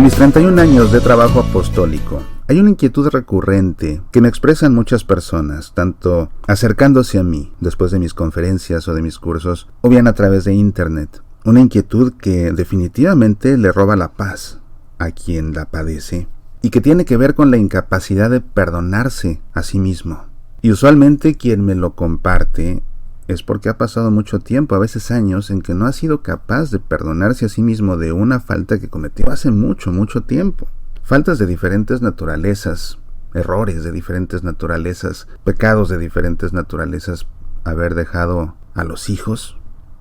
mis 31 años de trabajo apostólico, hay una inquietud recurrente que me expresan muchas personas, tanto acercándose a mí después de mis conferencias o de mis cursos, o bien a través de internet. Una inquietud que definitivamente le roba la paz a quien la padece y que tiene que ver con la incapacidad de perdonarse a sí mismo. Y usualmente quien me lo comparte es porque ha pasado mucho tiempo, a veces años, en que no ha sido capaz de perdonarse a sí mismo de una falta que cometió hace mucho tiempo. Faltas de diferentes naturalezas, errores de diferentes naturalezas, pecados de diferentes naturalezas, haber dejado a los hijos,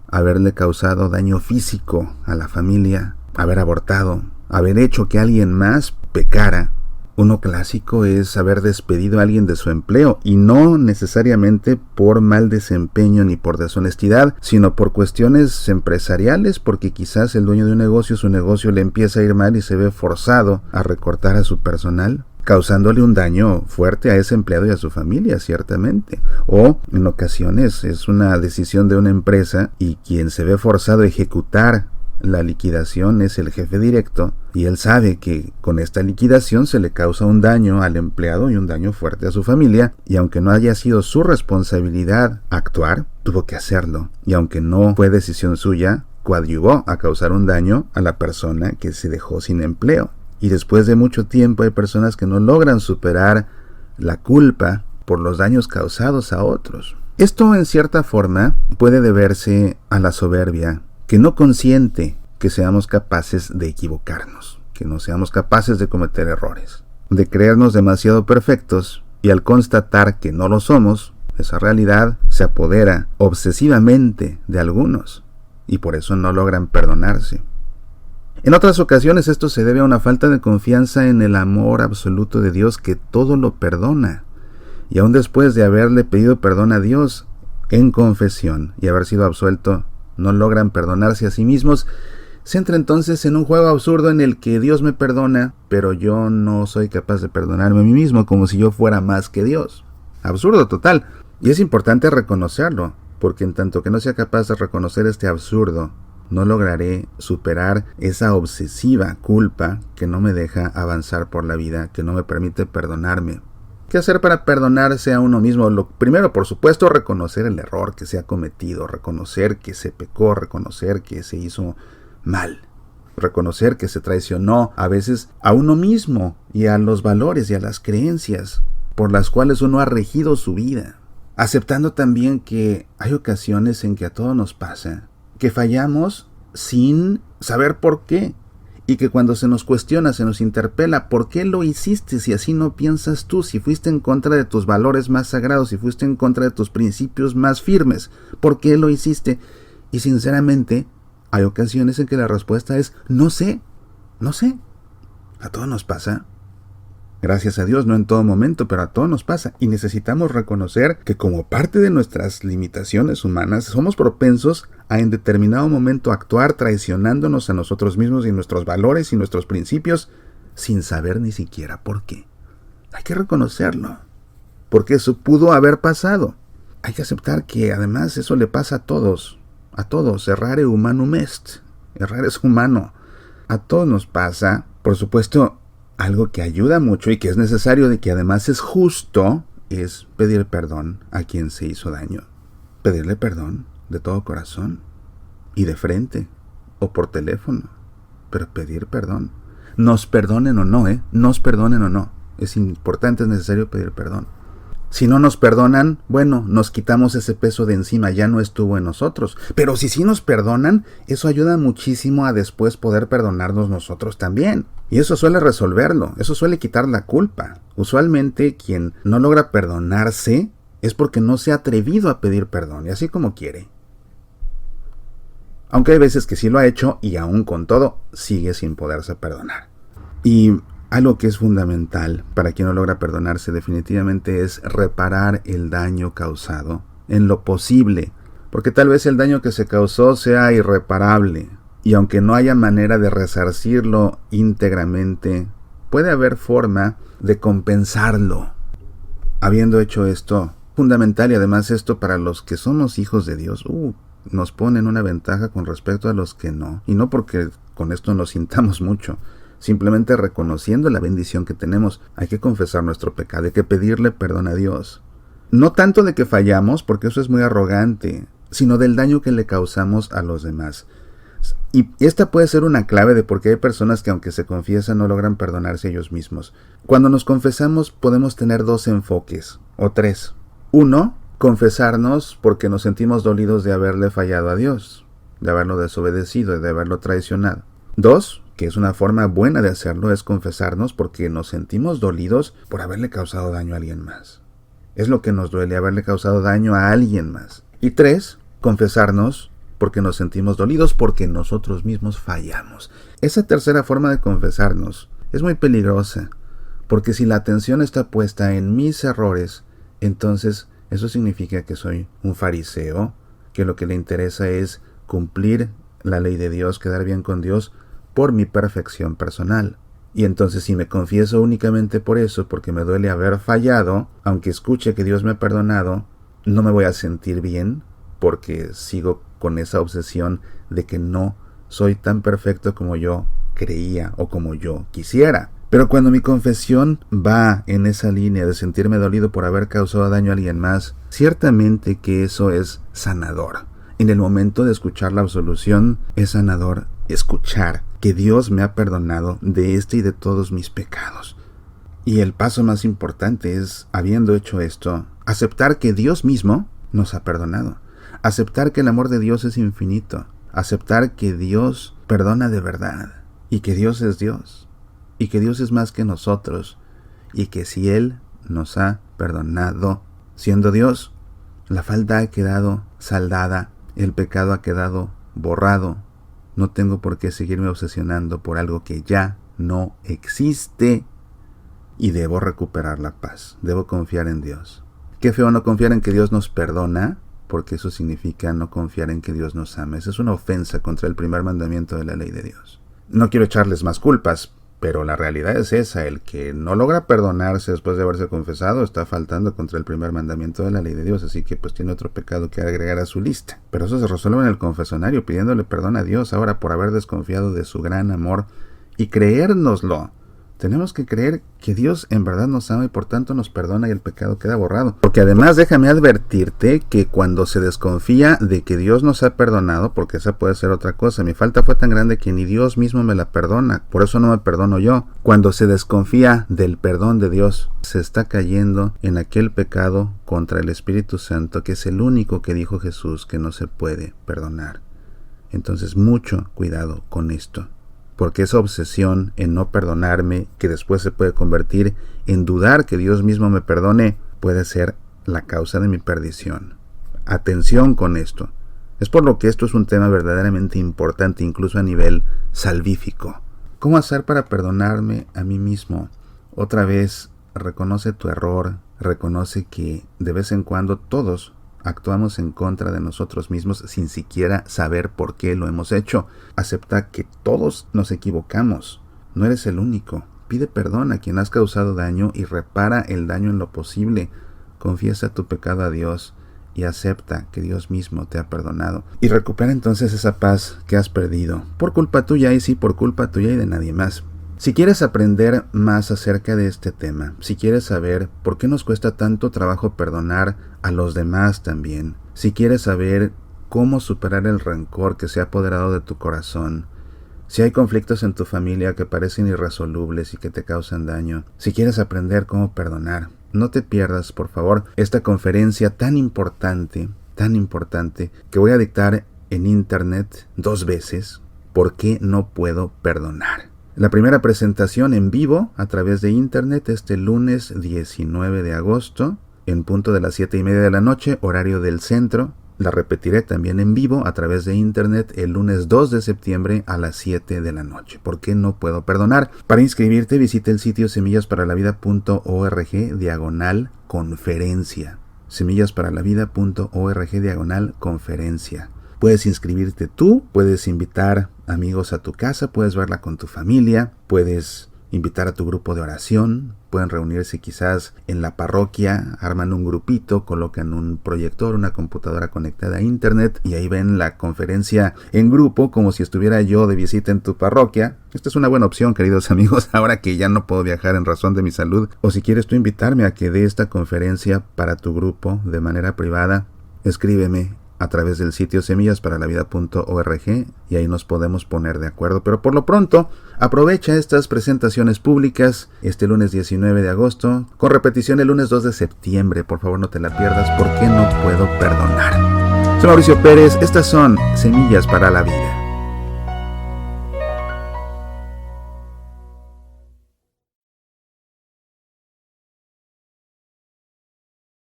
haberle causado daño físico a la familia, haber abortado, haber hecho que alguien más pecara. Uno clásico es haber despedido a alguien de su empleo, y no necesariamente por mal desempeño ni por deshonestidad, sino por cuestiones empresariales, porque quizás el dueño de un negocio, su negocio le empieza a ir mal y se ve forzado a recortar a su personal, causándole un daño fuerte a ese empleado y a su familia, ciertamente. O en ocasiones es una decisión de una empresa y quien se ve forzado a ejecutar la liquidación es el jefe directo, y él sabe que con esta liquidación se le causa un daño al empleado y un daño fuerte a su familia, y aunque no haya sido su responsabilidad actuar, tuvo que hacerlo, y aunque no fue decisión suya, coadyuvó a causar un daño a la persona que se dejó sin empleo. Y después de mucho tiempo hay personas que no logran superar la culpa por los daños causados a otros. Esto en cierta forma puede deberse a la soberbia, que no consiente que seamos capaces de equivocarnos, que no seamos capaces de cometer errores, de creernos demasiado perfectos, y al constatar que no lo somos, esa realidad se apodera obsesivamente de algunos, y por eso no logran perdonarse. En otras ocasiones esto se debe a una falta de confianza en el amor absoluto de Dios, que todo lo perdona, y aun después de haberle pedido perdón a Dios en confesión y haber sido absuelto, no logran perdonarse a sí mismos. Se entra entonces en un juego absurdo en el que Dios me perdona, pero yo no soy capaz de perdonarme a mí mismo, como si yo fuera más que Dios. Absurdo total. Y es importante reconocerlo, porque en tanto que no sea capaz de reconocer este absurdo, no lograré superar esa obsesiva culpa que no me deja avanzar por la vida, que no me permite perdonarme. ¿Qué hacer para perdonarse a uno mismo? Lo primero, por supuesto, reconocer el error que se ha cometido, reconocer que se pecó, reconocer que se hizo mal, reconocer que se traicionó a veces a uno mismo y a los valores y a las creencias por las cuales uno ha regido su vida. Aceptando también que hay ocasiones en que a todos nos pasa, que fallamos sin saber por qué. Y que cuando se nos cuestiona, se nos interpela, ¿por qué lo hiciste si así no piensas tú? Si fuiste en contra de tus valores más sagrados, si fuiste en contra de tus principios más firmes, ¿por qué lo hiciste? Y sinceramente, hay ocasiones en que la respuesta es, no sé. A todos nos pasa. Gracias a Dios, no en todo momento, pero a todos nos pasa. Y necesitamos reconocer que como parte de nuestras limitaciones humanas, somos propensos a en determinado momento actuar traicionándonos a nosotros mismos y nuestros valores y nuestros principios sin saber ni siquiera por qué. Hay que reconocerlo, porque eso pudo haber pasado. Hay que aceptar que además eso le pasa a todos. Errare humanum est. Errar es humano. A todos nos pasa, por supuesto. Algo que ayuda mucho y que es necesario y que además es justo es pedir perdón a quien se hizo daño. Pedirle perdón de todo corazón y de frente o por teléfono. Pero pedir perdón. Nos perdonen o no, Nos perdonen o no. Es importante, es necesario pedir perdón. Si no nos perdonan, bueno, nos quitamos ese peso de encima, ya no estuvo en nosotros. Pero si sí nos perdonan, eso ayuda muchísimo a después poder perdonarnos nosotros también. Y eso suele resolverlo, eso suele quitar la culpa. Usualmente quien no logra perdonarse es porque no se ha atrevido a pedir perdón, y así como quiere. Aunque hay veces que sí lo ha hecho y aún con todo sigue sin poderse perdonar. Y algo que es fundamental para quien no logra perdonarse definitivamente es reparar el daño causado en lo posible, porque tal vez el daño que se causó sea irreparable, y aunque no haya manera de resarcirlo íntegramente, puede haber forma de compensarlo. Habiendo hecho esto, fundamental, y además esto para los que somos hijos de Dios, nos pone en una ventaja con respecto a los que no, y no porque con esto nos sintamos mucho, simplemente reconociendo la bendición que tenemos. Hay que confesar nuestro pecado, hay que pedirle perdón a Dios. No tanto de que fallamos, porque eso es muy arrogante, sino del daño que le causamos a los demás. Y esta puede ser una clave de por qué hay personas que aunque se confiesan no logran perdonarse a ellos mismos. Cuando nos confesamos podemos tener dos enfoques, o tres. Uno, confesarnos porque nos sentimos dolidos de haberle fallado a Dios, de haberlo desobedecido, de haberlo traicionado. Dos, que es una forma buena de hacerlo, es confesarnos porque nos sentimos dolidos por haberle causado daño a alguien más. Es lo que nos duele, haberle causado daño a alguien más. Y tres, confesarnos porque nos sentimos dolidos porque nosotros mismos fallamos. Esa tercera forma de confesarnos es muy peligrosa, porque si la atención está puesta en mis errores, entonces eso significa que soy un fariseo, que lo que le interesa es cumplir la ley de Dios, quedar bien con Dios por mi perfección personal. Y entonces si me confieso únicamente por eso, porque me duele haber fallado, aunque escuche que Dios me ha perdonado, no me voy a sentir bien, porque sigo con esa obsesión de que no soy tan perfecto como yo creía o como yo quisiera. Pero cuando mi confesión va en esa línea de sentirme dolido por haber causado daño a alguien más, ciertamente que eso es sanador. En el momento de escuchar la absolución, es sanador escuchar que Dios me ha perdonado de este y de todos mis pecados. Y el paso más importante es, habiendo hecho esto, aceptar que Dios mismo nos ha perdonado. Aceptar que el amor de Dios es infinito. Aceptar que Dios perdona de verdad. Y que Dios es Dios. Y que Dios es más que nosotros. Y que si Él nos ha perdonado, siendo Dios, la falta ha quedado saldada. El pecado ha quedado borrado. No tengo por qué seguirme obsesionando por algo que ya no existe. Y debo recuperar la paz. Debo confiar en Dios. Qué feo no confiar en que Dios nos perdona, porque eso significa no confiar en que Dios nos ama. Esa es una ofensa contra el primer mandamiento de la ley de Dios. No quiero echarles más culpas, pero la realidad es esa. El que no logra perdonarse después de haberse confesado está faltando contra el primer mandamiento de la ley de Dios, así que pues tiene otro pecado que agregar a su lista. Pero eso se resuelve en el confesionario, pidiéndole perdón a Dios ahora por haber desconfiado de su gran amor y creérnoslo. Tenemos que creer que Dios en verdad nos ama y por tanto nos perdona y el pecado queda borrado. Porque además déjame advertirte que cuando se desconfía de que Dios nos ha perdonado, porque esa puede ser otra cosa, mi falta fue tan grande que ni Dios mismo me la perdona, por eso no me perdono yo. Cuando se desconfía del perdón de Dios, se está cayendo en aquel pecado contra el Espíritu Santo, que es el único que dijo Jesús que no se puede perdonar. Entonces mucho cuidado con esto. Porque esa obsesión en no perdonarme, que después se puede convertir en dudar que Dios mismo me perdone, puede ser la causa de mi perdición. Atención con esto. Es por lo que esto es un tema verdaderamente importante, incluso a nivel salvífico. ¿Cómo hacer para perdonarme a mí mismo? Otra vez, reconoce tu error, reconoce que de vez en cuando todos actuamos en contra de nosotros mismos sin siquiera saber por qué lo hemos hecho. Acepta que todos nos equivocamos. No eres el único. Pide perdón a quien has causado daño y repara el daño en lo posible. Confiesa tu pecado a Dios y acepta que Dios mismo te ha perdonado. Y recupera entonces esa paz que has perdido. Por culpa tuya y sí, por culpa tuya y de nadie más. Si quieres aprender más acerca de este tema, si quieres saber por qué nos cuesta tanto trabajo perdonar a los demás también, si quieres saber cómo superar el rencor que se ha apoderado de tu corazón, si hay conflictos en tu familia que parecen irresolubles y que te causan daño, si quieres aprender cómo perdonar, no te pierdas, por favor, esta conferencia tan importante, que voy a dictar en internet 2 veces, ¿por qué no puedo perdonar? La primera presentación en vivo a través de internet este lunes 19 de agosto en punto de las 7:30 de la noche, horario del centro. La repetiré también en vivo a través de internet el lunes 2 de septiembre a las 7 de la noche. ¿Por qué no puedo perdonar? Para inscribirte visita el sitio semillasparalavida.org/conferencia. semillasparalavida.org/conferencia. Puedes inscribirte tú, puedes invitar amigos a tu casa, puedes verla con tu familia, puedes invitar a tu grupo de oración, pueden reunirse quizás en la parroquia, arman un grupito, colocan un proyector, una computadora conectada a internet y ahí ven la conferencia en grupo como si estuviera yo de visita en tu parroquia. Esta es una buena opción, queridos amigos, ahora que ya no puedo viajar en razón de mi salud. O si quieres tú invitarme a que dé esta conferencia para tu grupo de manera privada, escríbeme a través del sitio semillasparalavida.org y ahí nos podemos poner de acuerdo. Pero por lo pronto, aprovecha estas presentaciones públicas este lunes 19 de agosto, con repetición el lunes 2 de septiembre. Por favor, no te la pierdas, porque no puedo perdonar. Soy Mauricio Pérez, estas son Semillas para la Vida.